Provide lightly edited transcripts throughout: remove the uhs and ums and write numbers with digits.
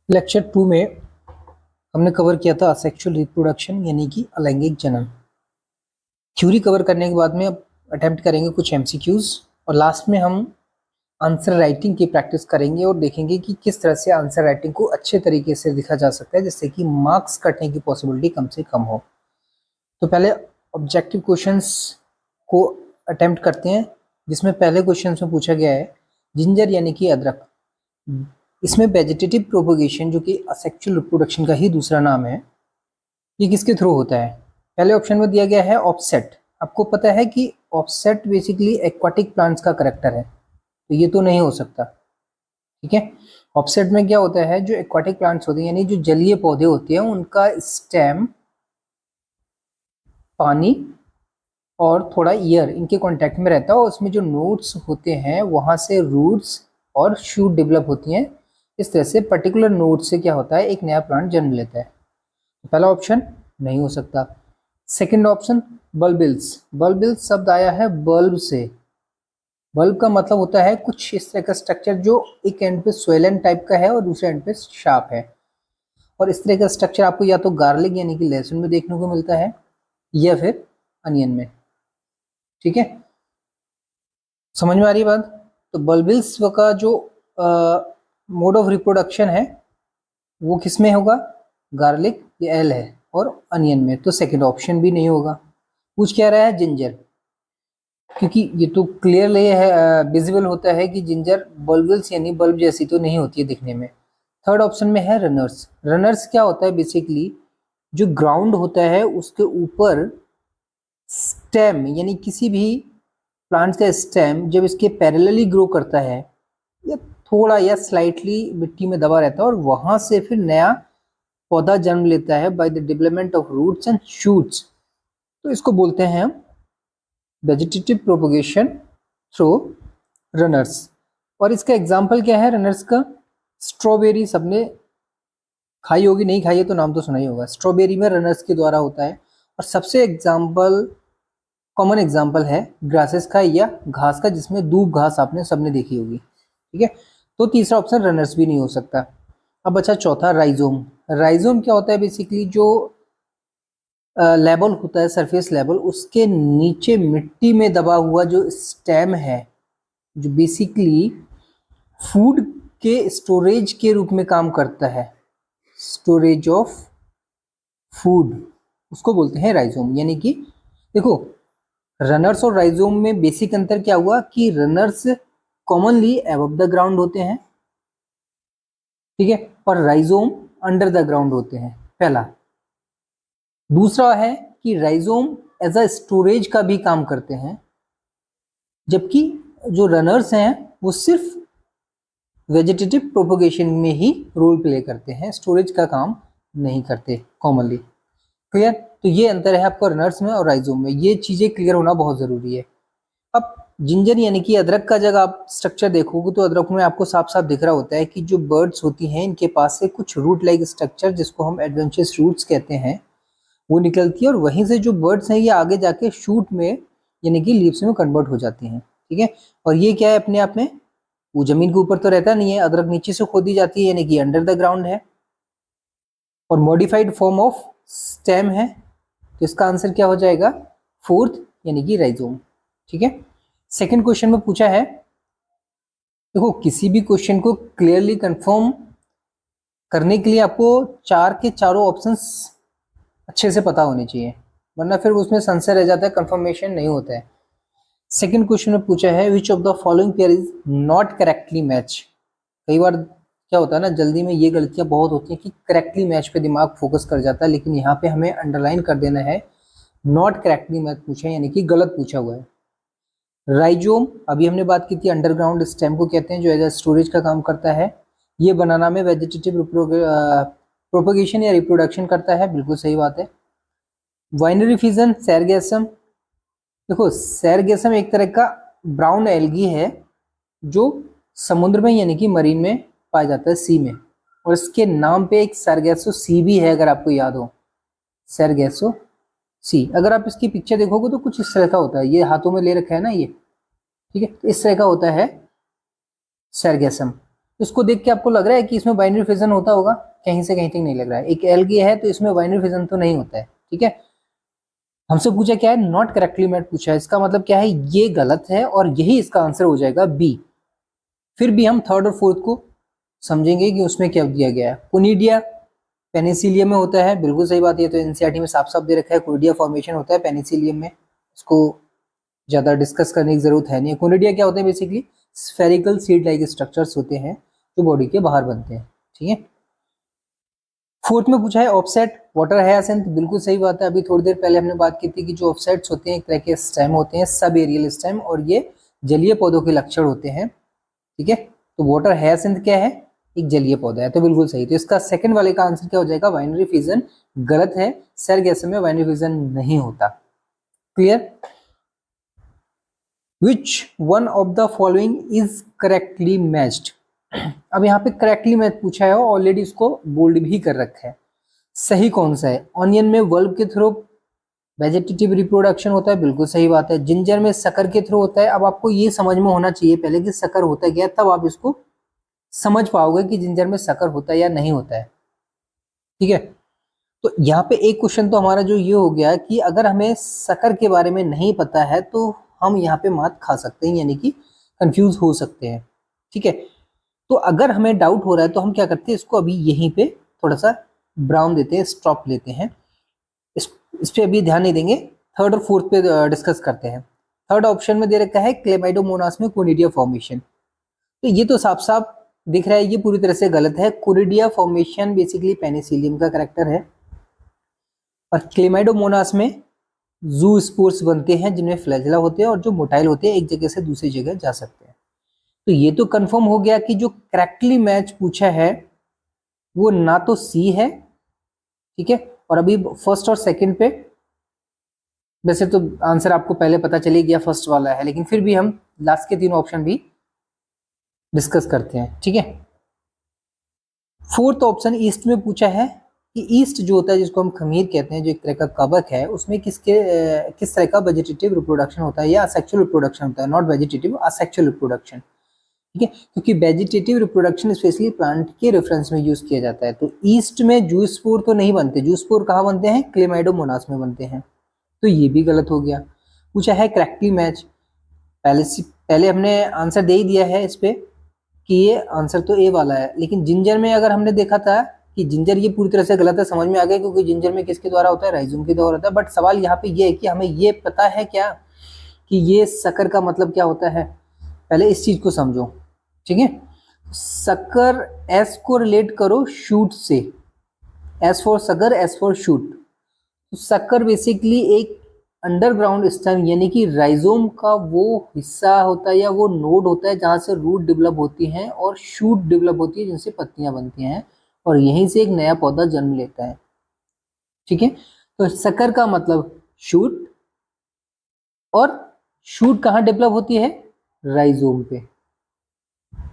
Lecture 2 में हमने cover किया था असेक्सुअल रिप्रोडक्शन यानी कि अलैंगिक जनन। थ्योरी कवर करने के बाद में अब अटेम्प्ट करेंगे कुछ एमसीक्यूज और लास्ट में हम आंसर राइटिंग की प्रैक्टिस करेंगे और देखेंगे कि किस तरह से आंसर राइटिंग को अच्छे तरीके से लिखा जा सकता है जिससे कि मार्क्स कटने की पॉसिबिलिटी कम से कम हो। तो पहले ऑब्जेक्टिव क्वेश्चंस को अटेम्प्ट करते हैं, जिसमें पहले क्वेश्चन में पूछा गया है जिंजर यानी कि अदरक। इसमें वेजिटेटिव प्रोपोगेशन जो कि असेक्सुअल रिप्रोडक्शन का ही दूसरा नाम है, ये किसके थ्रू होता है? पहले ऑप्शन में दिया गया है ऑफसेट। आपको पता है कि ऑफसेट बेसिकली एक्वाटिक प्लांट्स का करेक्टर है, तो ये तो नहीं हो सकता। ठीक है, ऑफसेट में क्या होता है, जो एक्वाटिक प्लांट्स होते हैं यानी जो जलीय पौधे होते हैं उनका स्टेम पानी और थोड़ा ईयर इनके कांटेक्ट में रहता है और उसमें जो नोड्स होते हैं वहां से रूट्स और शूट डेवलप होती हैं। इस तरह से पर्टिकुलर नोड से क्या होता है, एक नया प्लांट जन्म लेता है। तो पहला ऑप्शन नहीं हो सकता। Second option bulbils. बल्बिल्स शब्द आया है बल्ब से। बल्ब का मतलब होता है कुछ इस तरह का स्ट्रक्चर जो एक एंड पे स्वेलन टाइप का है और दूसरे एंड पे शार्प है। और इस तरह का स्ट्रक्चर आपको या तो गार्लिक यानी कि लहसुन में देखने को मिलता है या फिर अनियन में। ठीक है, समझ में आ रही है बात? तो बल्बिल्स का जो मोड ऑफ रिप्रोडक्शन है वो किस में होगा? गार्लिक या एल है और अनियन में, तो सेकंड ऑप्शन भी नहीं होगा। पूछ क्या रहा है? जिंजर, क्योंकि ये तो क्लियरली है, विजिबल होता है कि जिंजर बल्बिल्स यानी बल्ब जैसी तो नहीं होती है दिखने में। थर्ड ऑप्शन में है रनर्स। रनर्स क्या होता है? बेसिकली जो ग्राउंड होता है उसके ऊपर स्टेम यानी किसी भी प्लांट का स्टेम जब इसके पैरेलली ग्रो करता है या थोड़ा या स्लाइटली मिट्टी में दबा रहता है और वहां से फिर नया पौधा जन्म लेता है by the development of roots and shoots, तो इसको बोलते हैं हम वेजिटेटिव प्रोपगेशन थ्रू रनर्स। और इसका एग्जाम्पल क्या है रनर्स का? स्ट्रॉबेरी सबने खाई होगी, नहीं खाई है तो नाम तो सुना ही होगा। स्ट्रॉबेरी में रनर्स के द्वारा होता है। और सबसे कॉमन एग्जाम्पल है ग्रासेस का या घास का, जिसमें दूब घास आपने सबने देखी होगी। ठीक है, तो तीसरा ऑप्शन रनर्स भी नहीं हो सकता। अब अच्छा चौथा राइजोम। राइजोम क्या होता है? बेसिकली जो लेवल होता है सरफेस लेवल, उसके नीचे मिट्टी में दबा हुआ जो स्टेम है, जो बेसिकली फूड के स्टोरेज के रूप में काम करता है, स्टोरेज ऑफ फूड, उसको बोलते हैं राइजोम। यानी कि देखो, रनर्स और राइजोम में बेसिक अंतर क्या हुआ कि runners commonly above the ground होते हैं, ठीक है, और राइजोम अंडर द ग्राउंड होते हैं, पहला। दूसरा है कि राइजोम एज अ स्टोरेज का भी काम करते हैं, जबकि जो रनर्स हैं वो सिर्फ वेजिटेटिव प्रोपोगेशन में ही रोल प्ले करते हैं, स्टोरेज का काम नहीं करते कॉमनली। क्लियर? तो ये अंतर है आपका रनर्स में और राइजोम में, ये चीजें क्लियर होना बहुत जरूरी है। अब जिंजर यानी कि अदरक का जब आप स्ट्रक्चर देखोगे तो अदरक में आपको साफ साफ दिख रहा होता है कि जो बर्ड्स होती हैं इनके पास से कुछ रूट लाइक स्ट्रक्चर, जिसको हम एडवेंचरस रूट्स कहते हैं, वो निकलती है और वहीं से जो बर्ड्स हैं ये आगे जाके शूट में यानी कि लीव्स में कन्वर्ट हो जाती हैं। ठीक है, और ये क्या है अपने आप में, वो जमीन के ऊपर तो रहता नहीं है, अदरक नीचे से खोदी जाती है यानी कि अंडर द ग्राउंड है और मॉडिफाइड फॉर्म ऑफ स्टेम है। तो इसका आंसर क्या हो जाएगा? फोर्थ यानी कि राइजोम। ठीक है, सेकंड क्वेश्चन में पूछा है, देखो किसी भी क्वेश्चन को क्लियरली कंफर्म करने के लिए आपको चार के चारों ऑप्शंस अच्छे से पता होने चाहिए, वरना फिर उसमें संशय रह जाता है, कंफर्मेशन नहीं होता है। सेकंड क्वेश्चन में पूछा है which of the following pair is not correctly match. कई बार क्या होता है ना, जल्दी में ये गलतियां बहुत होती हैं कि करेक्टली मैच पे दिमाग फोकस कर जाता है, लेकिन यहाँ पे हमें अंडरलाइन कर देना है नॉट करेक्टली मैच पूछा है यानी कि गलत पूछा हुआ है। राइजोम अभी हमने बात की थी, अंडरग्राउंड स्टेम को कहते हैं जो एज ए स्टोरेज का काम करता है, ये बनाना में वेजिटेटिव प्रोपोगेशन या रिप्रोडक्शन करता है, बिल्कुल सही बात है। वाइनरी फिजन सैरगैसम, देखो सैरगैसम एक तरह का ब्राउन एल्गी है जो समुद्र में यानी कि मरीन में पाया जाता है, सी में, और इसके नाम पे एक सैरगैसो सी भी है, अगर आपको याद हो, सैरगैसो सी। अगर आप इसकी पिक्चर देखोगे तो कुछ इस तरह का होता है, ये हाथों में ले रखा है ना ये, ठीक है, तो इस तरह का होता है सैरगैसम। इसको देख के आपको लग रहा है कि इसमें बाइनरी फिजन होता होगा? कहीं से कहीं तक नहीं लग रहा है। एक एल्गी है तो इसमें बाइनरी फिजन तो नहीं होता है, ठीक है। हमसे पूछा क्या है? नॉट करेक्टली मैच पूछा है। इसका मतलब क्या है? ये गलत है और यही इसका आंसर हो जाएगा बी। फिर भी हम थर्ड और फोर्थ को समझेंगे कि उसमें क्या दिया गया है। कोनिडिया पेनिसिलियम में होता है, बिल्कुल सही बात है। तो एनसीईआरटी में साफ साफ दे रखा है कोनिडिया फॉर्मेशन होता है पेनिसिलियम में, इसको ज्यादा डिस्कस करने की जरूरत है नहीं। कोनिडिया क्या होते हैं? Basically spherical seed like structures होते हैं जो बॉडी के बाहर बनते हैं, ठीक है। फोर्थ में पूछा है ऑफसेट वाटर हायासिंथ, बिल्कुल सही बात है। अभी थोड़ी देर पहले हमने बात की थी कि जो ऑफसेट्स होते हैं एक तरह के स्टेम होते हैं, सब एरियल स्टेम, और ये जलीय पौधों के लक्षण होते हैं, ठीक है। तो वाटर हायासिंथ क्या है? एक जलीय पौधा है, तो बिल्कुल सही। तो इसका सेकंड वाले का आंसर क्या हो जाएगा? बाइनरी फिजन गलत है, सेरगेसम में बाइनरी फिजन नहीं होता। Clear? Which one of the following is correctly matched? अब यहाँ पे करेक्टली मैच पूछा है, ऑलरेडी इसको बोल्ड भी कर रखा है। सही कौन सा है? ऑनियन में वर्ब के थ्रू वेजिटेटिव रिप्रोडक्शन होता है, बिल्कुल सही बात है। जिंजर में शक्कर के थ्रू होता है। अब आपको ये समझ में होना चाहिए पहले कि शक्कर होता क्या है, तब आप इसको समझ पाओगे कि जिंजर में शक्कर होता है या नहीं होता है, ठीक है। तो यहाँ पे एक क्वेश्चन तो हमारा जो ये हो गया कि अगर हमें शक्कर के बारे में नहीं पता है तो हम यहाँ पे मात खा सकते हैं, यानी कि कंफ्यूज हो सकते हैं, ठीक है। तो अगर हमें डाउट हो रहा है तो हम क्या करते हैं, इसको अभी यहीं पे थोड़ा सा ब्राउन देते हैं, स्टॉप लेते हैं, इस पे अभी ध्यान नहीं देंगे। थर्ड और फोर्थ पे डिस्कस करते हैं। थर्ड ऑप्शन में दे रखा है क्लेमाइडोमोनास में कोनिडिया फॉर्मेशन। तो ये तो साफ साफ दिख रहा है ये पूरी तरह से गलत है। कोनिडिया फॉर्मेशन बेसिकली पेनिसिलियम का कैरेक्टर है, और क्लेमाइडोमोनास में जू स्पोर्स बनते हैं जिनमें फ्लैजेला होते हैं और जो मोटाइल होते हैं, एक जगह से दूसरी जगह जा सकते हैं। तो ये तो कंफर्म हो गया कि जो करेक्टली मैच पूछा है वो ना तो सी है, ठीक है। और अभी फर्स्ट और सेकंड पे वैसे तो आंसर आपको पहले पता चल ही गया फर्स्ट वाला है, लेकिन फिर भी हम लास्ट के तीन ऑप्शन भी डिस्कस करते हैं, ठीक है। फोर्थ ऑप्शन ईस्ट में पूछा है कि ईस्ट जो होता है, जिसको हम खमीर कहते हैं, जो एक तरह का कवक है, उसमें किस तरह का वेजिटेटिव रिप्रोडक्शन होता है या असेक्सुअल रिप्रोडक्शन होता है, नॉट वेजिटेटिव, असेक्सुअल रिप्रोडक्शन, ठीक है। क्योंकि वेजिटेटिव रिप्रोडक्शन स्पेशली प्लांट के रेफरेंस में यूज किया जाता है। तो ईस्ट में जूस्पोर तो नहीं बनते, जूस्पोर कहाँ बनते हैं? क्लेमाइडोमोनास में बनते हैं, तो ये भी गलत हो गया। पूछा है करेक्टली मैच, पहले हमने आंसर दे ही दिया है इस पे कि ये आंसर तो ए वाला है, लेकिन जिंजर में अगर हमने देखा था कि जिंजर, ये पूरी तरह से गलत है, समझ में आ गया, क्योंकि जिंजर में किसके द्वारा होता है? राइजोम के द्वारा होता है। बट सवाल यहाँ पे ये है कि हमें ये पता है क्या कि ये शक्कर का मतलब क्या होता है? पहले इस चीज को समझो, ठीक है। शक्कर एस को रिलेट करो शूट से, एस फॉर शक्कर, एस फॉर शूट। तो शक्कर बेसिकली एक अंडरग्राउंड स्टेम यानी कि राइजोम का वो हिस्सा होता है या वो नोड होता है जहां से रूट डेवलप होती हैं और शूट डेवलप होती है जिनसे पत्तियां बनती हैं, और यहीं से एक नया पौधा जन्म लेता है, ठीक है। तो शक्कर का मतलब शूट, और शूट कहाँ डेवलप होती है? राइजोम पे।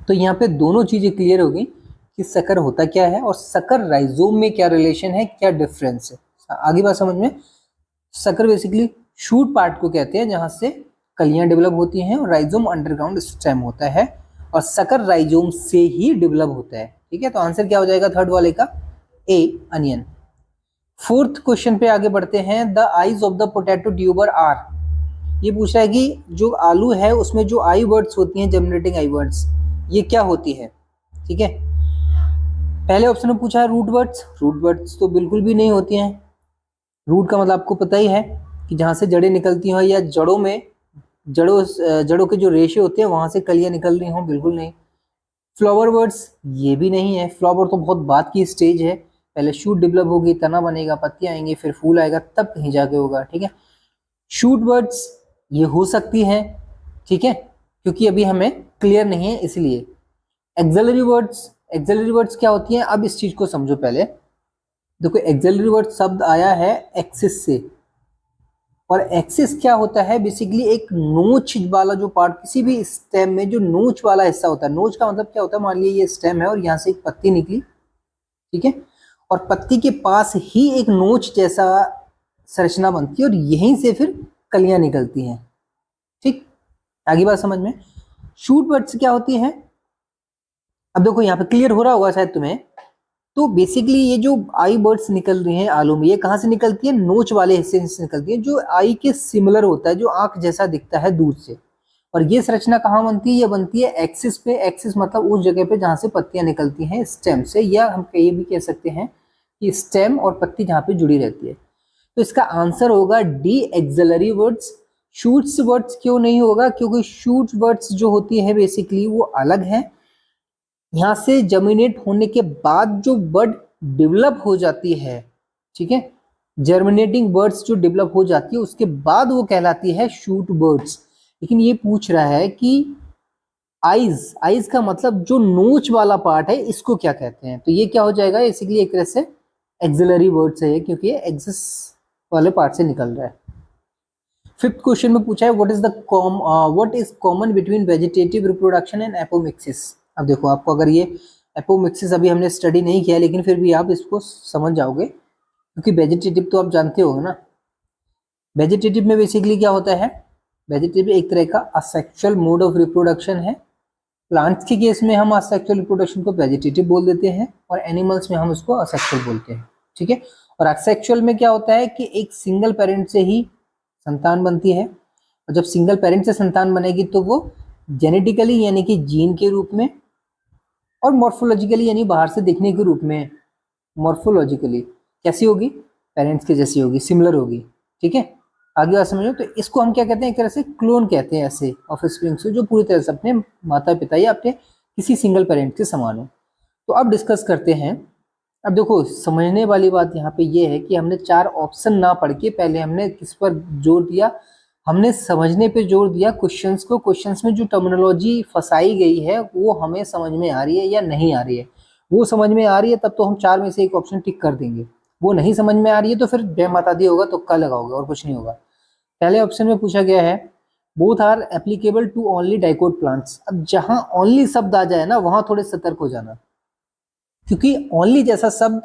तो यहाँ पे दोनों चीजें क्लियर हो गई कि शक्कर होता क्या है और शक्कर राइजोम में क्या रिलेशन है, क्या डिफरेंस है। आगे बात समझ में। शक्कर बेसिकली शूट पार्ट को कहते हैं जहां से कलियां डेवलप होती हैं, और राइजोम अंडरग्राउंड स्टेम होता है, और शक्कर राइजोम से ही डेवलप होता है, ठीक है। तो आंसर क्या हो जाएगा थर्ड वाले का? ए, अनियन। फोर्थ क्वेश्चन पे आगे बढ़ते हैं। The eyes of the potato tuber are, ये पूछ रहा है कि जो आलू है उसमें जो आई वर्ड्स होती हैं, जर्मिनेटिंग आई वर्ड्स, ये क्या होती है, ठीक है। पहले ऑप्शन में पूछा है रूट वर्ड्स, रूट वर्ड्स तो बिल्कुल भी नहीं होती हैं। रूट का मतलब आपको पता ही है कि जहां से जड़ें निकलती हो या जड़ों में जड़ों के जो रेशे होते हैं वहां से कलियां निकल रही हों, बिल्कुल नहीं। फ्लावर वर्ड्स ये भी नहीं है, फ्लावर तो बहुत बाद की स्टेज है, पहले शूट डेवलप होगी, तना बनेगा, पत्तियां आएंगी, फिर फूल आएगा, तब कहीं जाके होगा, ठीक है। शूट वर्ड्स ये हो सकती है, ठीक है, क्योंकि अभी हमें क्लियर नहीं है इसलिए। एक्सिलरी वर्ड्स, एक्सिलरी वर्ड्स क्या होती हैं? अब इस चीज को समझो पहले। देखो एक्सिलरी वर्ड शब्द आया है एक्सिस से, और एक्सिस क्या होता है? बेसिकली एक नोच वाला जो पार्ट, किसी भी स्टेम में जो नोच वाला हिस्सा होता है। नोच का मतलब क्या होता है? मान लीजिए ये स्टेम है और यहाँ से एक पत्ती निकली, ठीक है, और पत्ती के पास ही एक नोच जैसा संरचना बनती है और यहीं से फिर कलियां निकलती हैं, ठीक। आगे बात समझ में। शूट वर्ड्स क्या होती है? अब अब देखो यहाँ पे क्लियर हो रहा होगा शायद तुम्हें। तो बेसिकली ये जो आई बर्ड्स निकल रही हैं आलू में, ये कहाँ से निकलती है? नोच वाले हिस्से से निकलती है, जो आई के सिमिलर होता है, जो आंख जैसा दिखता है दूर से। और ये संरचना कहाँ बनती है? ये बनती है एक्सिस पे। एक्सिस मतलब उस जगह पे जहाँ से पत्तियां निकलती हैं स्टेम से, या हम ये भी कह सकते हैं कि स्टेम और पत्ती जहाँ पे जुड़ी रहती है। तो इसका आंसर होगा D, axillary buds. Shoots words क्यों नहीं होगा? क्योंकि शूट वर्ड्स जो होती है बेसिकली वो अलग है। यहाँ से जर्मिनेट होने के बाद जो बर्ड डेवलप हो जाती है, ठीक है, जर्मिनेटिंग बर्ड्स जो डेवलप हो जाती है उसके बाद वो कहलाती है शूट बर्ड्स। लेकिन ये पूछ रहा है कि आइज, आइज का मतलब जो नोच वाला पार्ट है इसको क्या कहते हैं? तो ये क्या हो जाएगा? बेसिकली एक तरह से एक्सिलरी वर्ड्स है, क्योंकि ये एक्सिस वाले पार्ट से निकल रहा है। फिफ्थ क्वेश्चन में पूछा है what is common between vegetative reproduction and apomixis. अब देखो, आपको अगर ये एपोमिक्सिस अभी हमने स्टडी नहीं किया, लेकिन फिर भी आप इसको समझ जाओगे, क्योंकि वेजिटेटिव तो आप जानते हो ना। वेजिटेटिव में बेसिकली क्या होता है? वेजिटेटिव एक तरह का असेक्सुअल मोड ऑफ रिप्रोडक्शन है। प्लांट्स के केस में हम असेक्सुअल रिप्रोडक्शन को वेजिटेटिव बोल देते हैं, और एनिमल्स में हम उसको असेक्सुअल बोलते हैं, ठीक है। और असेक्सुअल में क्या होता है कि एक सिंगल पेरेंट से ही संतान बनती है, और जब सिंगल पेरेंट से संतान बनेगी तो वो जेनेटिकली यानी कि जीन के रूप में, और मॉर्फोलॉजिकली यानी बाहर से दिखने के रूप में। मॉर्फोलॉजिकली कैसी होगी? पेरेंट्स के जैसी होगी, सिमिलर होगी, ठीक है। आगे बात समझो। तो इसको हम क्या कहते हैं? एक तरह से क्लोन कहते हैं ऐसे ऑफस्प्रिंग से, जो पूरी तरह से अपने माता पिता या अपने किसी सिंगल पेरेंट के समान हो। तो अब डिस्कस करते हैं। अब देखो, समझने वाली बात यहाँ पे ये है कि हमने 4 ऑप्शन ना पढ़ के पहले हमने किस पर जोर दिया? हमने समझने पे जोर दिया क्वेश्चंस को। क्वेश्चंस में जो टर्मिनोलॉजी फंसाई गई है वो हमें समझ में आ रही है या नहीं आ रही है। वो समझ में आ रही है तब तो हम 4 में से एक ऑप्शन टिक कर देंगे। वो नहीं समझ में आ रही है तो फिर जय माता दी होगा, तुक्का लगाओगे और कुछ नहीं होगा। पहले ऑप्शन में पूछा गया है both are applicable to only dicot plants. अब जहां ओनली शब्द आ जाए ना, वहां थोड़े सतर्क हो जाना, क्योंकि ओनली जैसा शब्द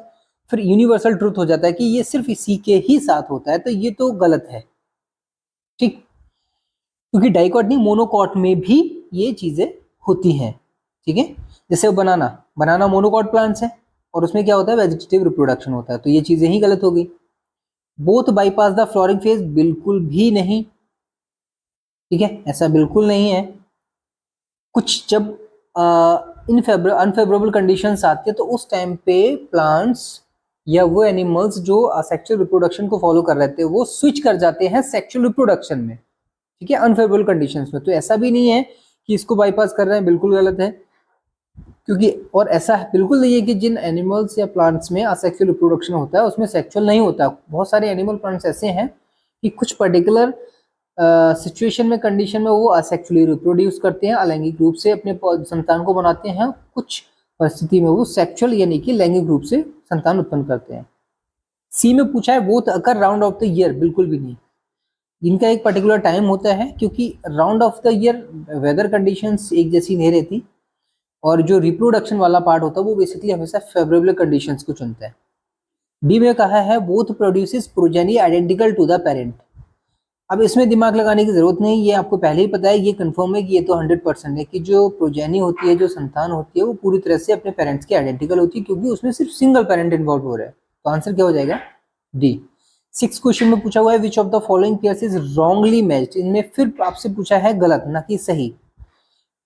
फिर यूनिवर्सल ट्रूथ हो जाता है कि ये सिर्फ इसी के ही साथ होता है, तो ये तो गलत है, ठीक। क्योंकि डाइकोट नहीं, मोनोकॉट में भी ये चीजें होती हैं, ठीक है। जैसे बनाना, बनाना मोनोकॉट प्लांट्स है, और उसमें क्या होता है? वेजिटेटिव रिप्रोडक्शन होता है, तो ये चीजें ही गलत हो गई। Both bypass the flooring phase, बिल्कुल भी नहीं, ठीक है, ऐसा बिल्कुल नहीं है। कुछ जब अनफेवरेबल कंडीशंस आती है तो उस टाइम पे प्लांट्स या वो एनिमल्स जो असेक्सुअल रिप्रोडक्शन को फॉलो कर रहे थे वो स्विच कर जाते हैं सेक्सुअल रिप्रोडक्शन में, ठीक है, अनफेवरेबल कंडीशंस में। तो ऐसा भी नहीं है कि इसको बाईपास कर रहे हैं, बिल्कुल गलत है। क्योंकि और ऐसा बिल्कुल नहीं है कि जिन एनिमल्स या प्लांट्स में असेक्सुअल रिप्रोडक्शन होता है उसमें सेक्सुअल नहीं होता। बहुत सारे एनिमल प्लांट्स ऐसे हैं कि कुछ पर्टिकुलर सिचुएशन में, कंडीशन में वो असेक्सुअली रिप्रोड्यूस करते हैं, अलैंगिक रूप से अपने संतान को बनाते हैं। कुछ परिस्थिति में वो सेक्सुअल यानी कि लैंगिक रूप से संतान उत्पन्न करते हैं। सी में पूछा है both occur round of the year, बिल्कुल भी नहीं। इनका एक पर्टिकुलर टाइम होता है, क्योंकि round of the year weather conditions एक जैसी नहीं रहती, और जो रिप्रोडक्शन वाला पार्ट होता है वो बेसिकली हमेशा फेवरेबल कंडीशंस को चुनता है। डी में कहा है both produces progeny identical to the parent. अब इसमें दिमाग लगाने की जरूरत नहीं, ये आपको पहले ही पता है, ये कंफर्म है कि ये तो 100% है कि जो प्रोजेनी होती है, जो संतान होती है, वो पूरी तरह से अपने पेरेंट्स के आइडेंटिकल होती है, क्योंकि उसमें सिर्फ सिंगल पेरेंट इन्वॉल्व हो रहा है। तो आंसर क्या हो जाएगा? डी। 6 क्वेश्चन में पूछा हुआ है which of the following pairs is wrongly matched. इनमें फिर आपसे पूछा है गलत ना कि सही।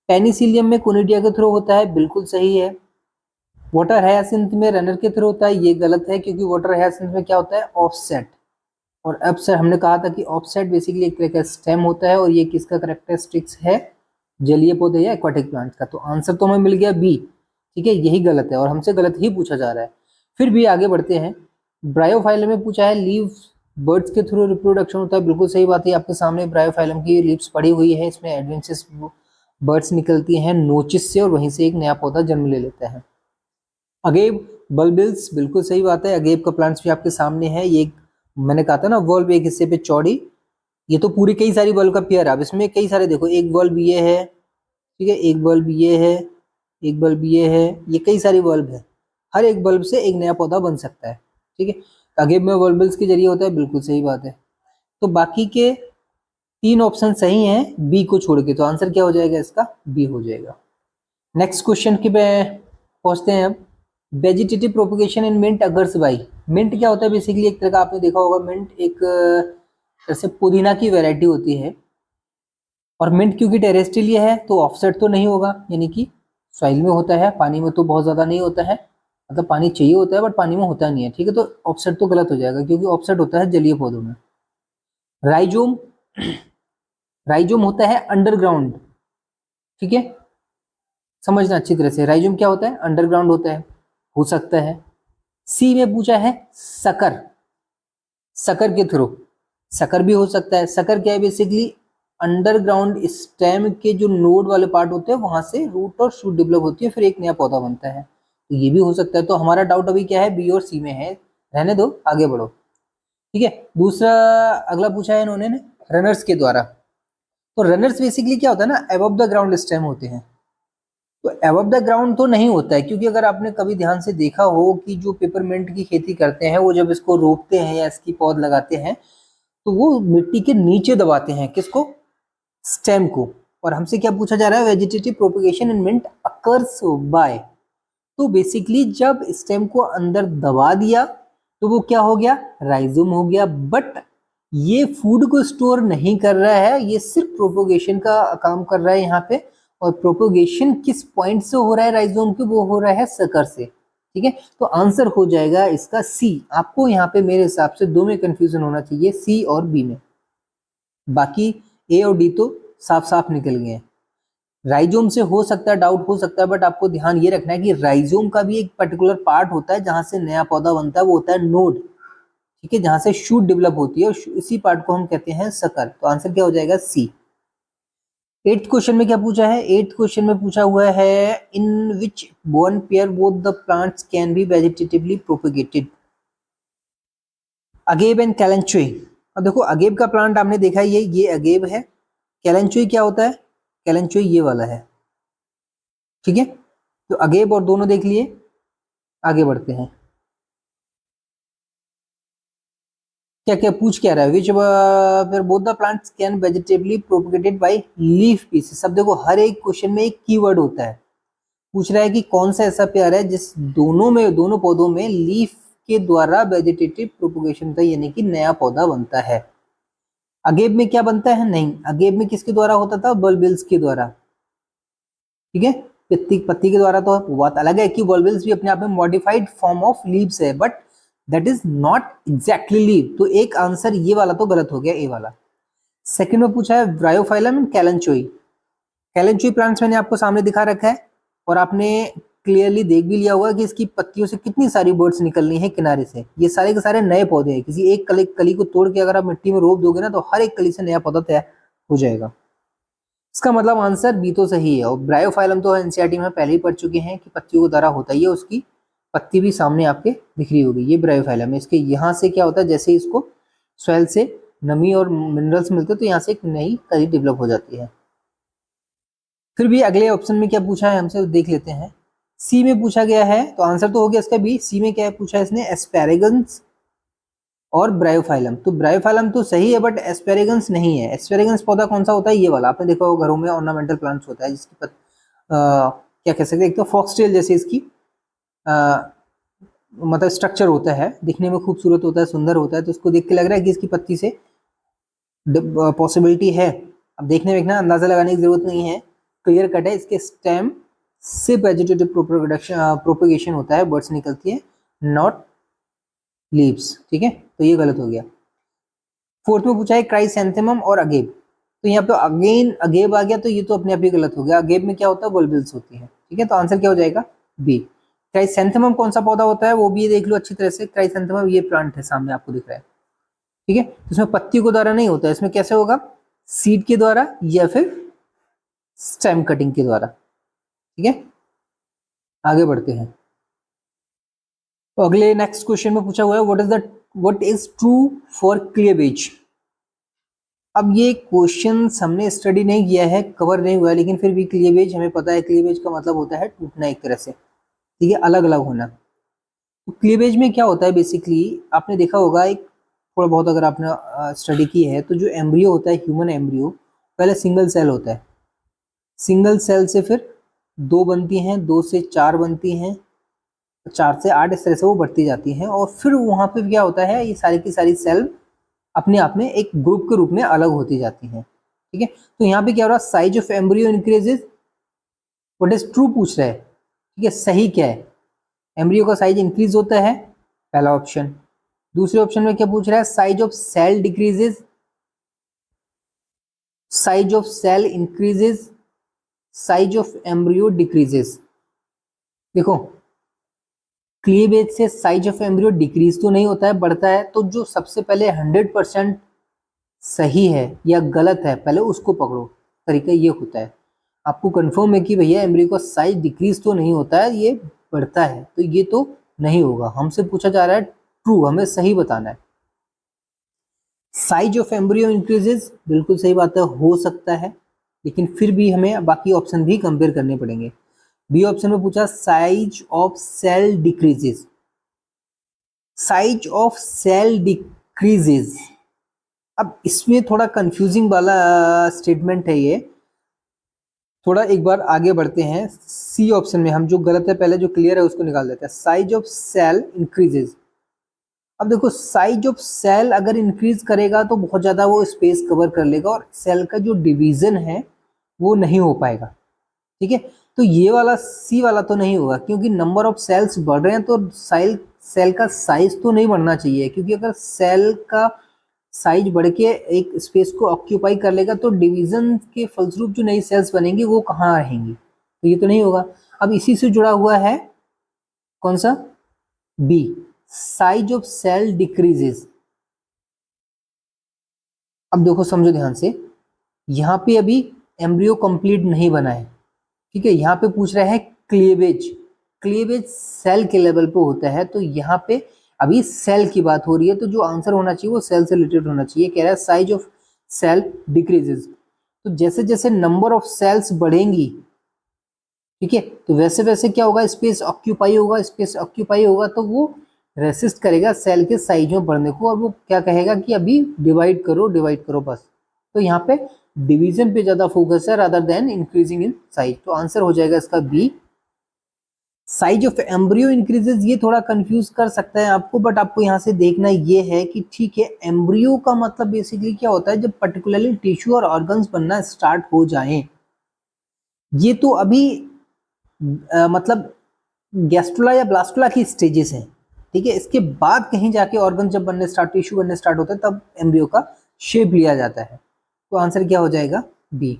पेनिसिलियम में कोनिडिया के थ्रू होता है, बिल्कुल सही है। वाटर हायासिंथ में रनर के थ्रू होता है, ये गलत है, क्योंकि वाटर हायासिंथ में क्या होता है? ऑफसेट। और अब सर हमने कहा था कि ऑफसेट बेसिकली एक तरह का स्टेम होता है, और ये किसका करेक्टरिस्टिक्स है? जलीय पौधे या एक्वाटिक प्लांट्स का। तो आंसर तो हमें मिल गया बी, ठीक है, यही गलत है, और हमसे गलत ही पूछा जा रहा है। फिर भी आगे बढ़ते हैं। ब्रायोफाइलम में पूछा है लीव बर्ड्स के थ्रू रिप्रोडक्शन होता है, बिल्कुल सही बात है। आपके सामने ब्रायोफाइलम की लीव्स पड़ी हुई है, इसमें एडवेंचर्स बर्ड्स निकलती हैं नोचिस से, और वहीं से एक नया पौधा जन्म ले लेता है। अगेब बल्बिल्स, बिल्कुल सही बात है, अगेब का प्लांट्स भी आपके सामने है। ये मैंने कहा था ना, वॉल्व एक हिस्से पे चौड़ी, ये तो पूरी कई सारी बल्ब का पेयर है। अब इसमें कई सारे देखो, एक बल्ब ये है, ठीक है, एक बल्ब ये है, एक बल्ब ये है, ये कई सारी बल्ब है। हर एक बल्ब से एक नया पौधा बन सकता है, ठीक है। अगेब में बल्बिल्स के जरिए होता है, बिल्कुल सही बात है। तो बाकी के 3 ऑप्शन सही हैं बी को छोड़ के, तो आंसर क्या हो जाएगा इसका? बी हो जाएगा। नेक्स्ट क्वेश्चन की मैं पहुंचते हैं अब। Vegetative propagation in mint occurs by. Mint क्या होता है बेसिकली, एक तरह का आपने देखा होगा, मिंट एक तरह से पुदीना की वैरायटी होती है। और मिंट क्योंकि टेरेस्ट्रियल है तो ऑफसेट तो नहीं होगा, यानी कि सॉइल में होता है, पानी में तो बहुत ज़्यादा नहीं होता है, मतलब पानी चाहिए होता है बट पानी में होता नहीं है, ठीक है। तो ऑफसेट तो गलत हो जाएगा क्योंकि ऑफसेट होता है जलीय पौधों में। राइजोम, राइजोम होता है अंडरग्राउंड, ठीक है, समझना अच्छी तरह से। राइजोम क्या होता है, अंडरग्राउंड होता है, हो सकता है। सी में पूछा है सकर, सकर के थ्रू, सकर भी हो सकता है। सकर क्या है बेसिकली, अंडरग्राउंड स्टेम के जो नोड वाले पार्ट होते हैं वहां से रूट और शूट डेवलप होती है, फिर एक नया पौधा बनता है, तो ये भी हो सकता है। तो हमारा डाउट अभी क्या है, बी और सी में है, रहने दो, आगे बढ़ो, ठीक है। दूसरा अगला पूछा है इन्होंने रनर्स के द्वारा। तो रनर्स बेसिकली क्या होता है ना, अबव द ग्राउंड स्टेम होते हैं। तो अबव द ग्राउंड तो नहीं होता है, क्योंकि अगर आपने कभी ध्यान से देखा हो कि जो पेपरमिंट की खेती करते हैं वो जब इसको रोपते हैं या इसकी पौध लगाते हैं तो वो मिट्टी के नीचे दबाते हैं, किसको, स्टेम को। और हमसे क्या पूछा जा रहा है, vegetative propagation in mint occurs by. तो बेसिकली जब स्टेम को अंदर दबा दिया तो वो क्या हो गया, राइजोम हो गया। बट ये फूड को स्टोर नहीं कर रहा है, ये सिर्फ प्रोपोगेशन का काम कर रहा है यहाँ पे। और प्रोपोगेशन किस पॉइंट से हो रहा है राइजोम के, वो हो रहा है सकर से, ठीक है। तो आंसर हो जाएगा इसका सी। आपको यहाँ पे मेरे हिसाब से दो में कंफ्यूजन होना चाहिए, सी और बी में। बाकी ए और डी तो साफ साफ निकल गए हैं। राइजोम से हो सकता है, डाउट हो सकता है, बट आपको ध्यान ये रखना है कि राइजोम का भी एक पर्टिकुलर पार्ट होता है जहां से नया पौधा बनता है, वो होता है नोड, ठीक है, जहां से शूट डेवलप होती है, और इसी पार्ट को हम कहते हैं सकर। तो आंसर क्या हो जाएगा, सी। एट्थ क्वेश्चन में क्या पूछा है, एट्थ क्वेश्चन में पूछा हुआ है in which one pair both the plants can be vegetatively propagated, agave and kalanchoe. अब देखो अगेब का प्लांट आपने देखा है, ये अगेब है। कैलेंचुई क्या होता है, कैलेंचुई ये वाला है, ठीक है। तो अगेब और दोनों देख लिए, आगे बढ़ते हैं। क्या क्या पूछ क्या रहा है, विच फिर both the plants can vegetably propagated by leaf pieces. सब देखो हर एक क्वेश्चन में एक कीवर्ड होता है। पूछ रहा है कि कौन सा ऐसा पेयर है जिस दोनों पौधों में लीफ के द्वारा वेजिटेटिव प्रोपगेशन होता है, यानी कि नया पौधा बनता है। अगेब में क्या बनता है, नहीं, अगेब में किसके द्वारा होता था, बल्बिल्स के द्वारा, ठीक है। पत्ती के द्वारा तो बात अलग है कि बल्बिल्स भी अपने आप में मॉडिफाइड फॉर्म ऑफ लीव्स है, but that is not exactly leave. तो एक आंसर ये वाला तो गलत हो गया, ए वाला। सेकंड में पूछा है ब्रायोफाइलम एंड कैलेंचोई। कैलेंचोई प्लांट्स मैंने आपको सामने दिखा रखा है, और आपने क्लियरली देख भी लिया होगा कि इसकी पत्तियों से कितनी सारी बर्ड्स निकलनी है किनारे से। ये सारे के सारे नए पौधे हैं, किसी एक कली को तोड़ के अगर आप मिट्टी में रोप दोगे ना तो हर एक कली से नया पौधा तैयार हो जाएगा। इसका मतलब आंसर बी तो सही है। और ब्रायोफाइलम तो एनसीईआरटी में पहले ही पढ़ चुके हैं कि पत्तियों को द्वारा होता ही है, उसकी पत्ती भी सामने आपके दिख रही होगी, ये ब्रायोफाइलम है। इसके यहाँ से क्या होता है, जैसे इसको सॉइल से नमी और मिनरल्स मिलते हैं तो यहाँ से एक नई कली डेवलप हो जाती है। फिर भी अगले ऑप्शन में क्या पूछा है हमसे देख लेते हैं। सी में पूछा गया है, तो आंसर तो हो गया इसका बी। सी में क्या है पूछा है इसने, एस्पैरेगन्स और ब्रायोफाइलम। तो ब्रायोफाइलम तो सही है बट एस्पेरेगन्स नहीं है। एस्पेरेगन्स पौधा कौन सा होता है, ये वाला आपने देखा होगा घरों में ऑर्नामेंटल प्लांट्स होता है, जिसकी क्या कह सकते हैं, एक तो फॉक्सटेल जैसे इसकी मतलब स्ट्रक्चर होता है, दिखने में खूबसूरत होता है, सुंदर होता है, तो उसको देख के लग रहा है कि इसकी पत्ती से पॉसिबिलिटी है। अब देखने में इतना अंदाजा लगाने की जरूरत नहीं है, क्लियर कट है, इसके स्टेम से वेजिटेटिव प्रोपगेशन होता है, बर्ड्स निकलती है, नॉट लीव्स, ठीक है। तो ये गलत हो गया। फोर्थ में पूछा है क्राइसैंथेमम और अगेब। तो यहाँ पे अगेन अगेब आ गया, तो ये तो अपने आप ही गलत हो गया। अगेब में क्या होता है, बल्बिल्स होती है, ठीक है। तो आंसर क्या हो जाएगा, बी। क्राइसैंथेमम कौन सा पौधा होता है वो भी देख लो अच्छी तरह से। क्राइसैंथेमम ये प्लांट है, सामने आपको दिख रहा है, ठीक है। इसमें पत्तियों के द्वारा नहीं होता है, इसमें कैसे होगा, सीड के द्वारा या फिर स्टेम कटिंग के द्वारा, ठीक है। आगे बढ़ते हैं। तो अगले नेक्स्ट क्वेश्चन में पूछा हुआ है what is true for cleavage. अब ये क्वेश्चन हमने स्टडी नहीं किया है, कवर नहीं हुआ है, लेकिन फिर भी क्लीवेज हमें पता है। क्लीवेज का मतलब होता है टूटना एक तरह से, ठीक है, अलग अलग होना। तो क्लीवेज में क्या होता है बेसिकली, आपने देखा होगा एक थोड़ा बहुत अगर आपने स्टडी की है, तो जो एम्ब्रियो होता है, ह्यूमन एम्ब्रियो, पहले सिंगल सेल होता है। सिंगल सेल से फिर 2 बनती हैं, 2 से 4 बनती हैं, 4 से 8, इस तरह से वो बढ़ती जाती हैं और फिर वहाँ पे क्या होता है, ये सारी की सारी सेल अपने आप में एक ग्रुप के रूप में अलग होती जाती हैं। ठीक है, तो यहाँ पे क्या हो रहा है, size of embryo increases, what is true पूछ रहा है। ठीक है, सही क्या है, एम्ब्रियो का साइज इंक्रीज होता है, पहला ऑप्शन। दूसरे ऑप्शन में क्या पूछ रहा है, size of cell decreases, size of cell increases, size of embryo decreases. देखो, क्लीवेज से साइज ऑफ एम्ब्रियो डिक्रीज तो नहीं होता है, बढ़ता है। तो जो सबसे पहले 100% सही है या गलत है, पहले उसको पकड़ो। तरीका ये होता है, आपको कंफर्म है कि भैया एम्ब्रियो का साइज डिक्रीज तो नहीं होता है, ये बढ़ता है, तो ये तो नहीं होगा। हमसे पूछा जा रहा है ट्रू, हमें सही बताना है। साइज ऑफ एम्ब्रियो इंक्रीजेज, बिल्कुल सही बात है, हो सकता है, लेकिन फिर भी हमें बाकी ऑप्शन भी कंपेयर करने पड़ेंगे। बी ऑप्शन में पूछा size of cell decreases, size of cell decreases. अब इसमें थोड़ा कंफ्यूजिंग वाला स्टेटमेंट है ये, थोड़ा एक बार आगे बढ़ते हैं। सी ऑप्शन में हम जो गलत है पहले, जो क्लियर है उसको निकाल देते हैं। साइज ऑफ सेल इंक्रीजेज, अब देखो साइज ऑफ सेल अगर इंक्रीज करेगा तो बहुत ज़्यादा वो स्पेस कवर कर लेगा और सेल का जो डिवीजन है वो नहीं हो पाएगा। ठीक है, तो ये वाला सी वाला तो नहीं होगा, क्योंकि नंबर ऑफ सेल्स बढ़ रहे हैं तो सेल का साइज तो नहीं बढ़ना चाहिए, क्योंकि अगर सेल का साइज बढ़ के एक स्पेस को ऑक्यूपाई कर लेगा तो डिवीजन के फलस्वरूप जो नई सेल्स बनेंगी वो कहाँ रहेंगी, तो ये तो नहीं होगा। अब इसी से जुड़ा हुआ है कौन सा, B, size of cell decreases. अब देखो समझो ध्यान से, यहाँ पे अभी एम्ब्रियो कंप्लीट नहीं बना है। ठीक है, यहाँ पे पूछ रहा है क्लीवेज, क्लीवेज सेल के लेवल पे होता है, तो यहाँ पे अभी सेल की बात हो रही है, तो जो आंसर होना चाहिए वो सेल से रिलेटेड होना चाहिए। कह रहा है साइज ऑफ सेल डिक्रीजेज, तो जैसे जैसे नंबर ऑफ सेल्स बढ़ेंगी, ठीक है, तो वैसे वैसे क्या होगा, स्पेस ऑक्यूपाई होगा, स्पेस ऑक्यूपाई होगा तो वो रेसिस्ट करेगा सेल के साइज में बढ़ने को, और वो क्या कहेगा कि अभी डिवाइड करो बस। तो यहाँ पे डिवीजन पे ज्यादा फोकस है rather than increasing in size, तो आंसर हो जाएगा इसका B. Size of embryo increases, ये थोड़ा कंफ्यूज कर सकता है आपको, बट आपको यहाँ से देखना ये है कि ठीक है, एम्ब्रियो का मतलब बेसिकली क्या होता है, जब पर्टिकुलरली टिश्यू और ऑर्गन्स बनना स्टार्ट हो जाए। ये तो अभी मतलब गैस्ट्रोला या ब्लास्टोला की स्टेजेस हैं। ठीक है, इसके बाद कहीं जाके ऑर्गन जब बनने स्टार्ट, टिश्यू बनने स्टार्ट होता है, तब एम्ब्रियो का शेप लिया जाता है। तो आंसर क्या हो जाएगा, बी।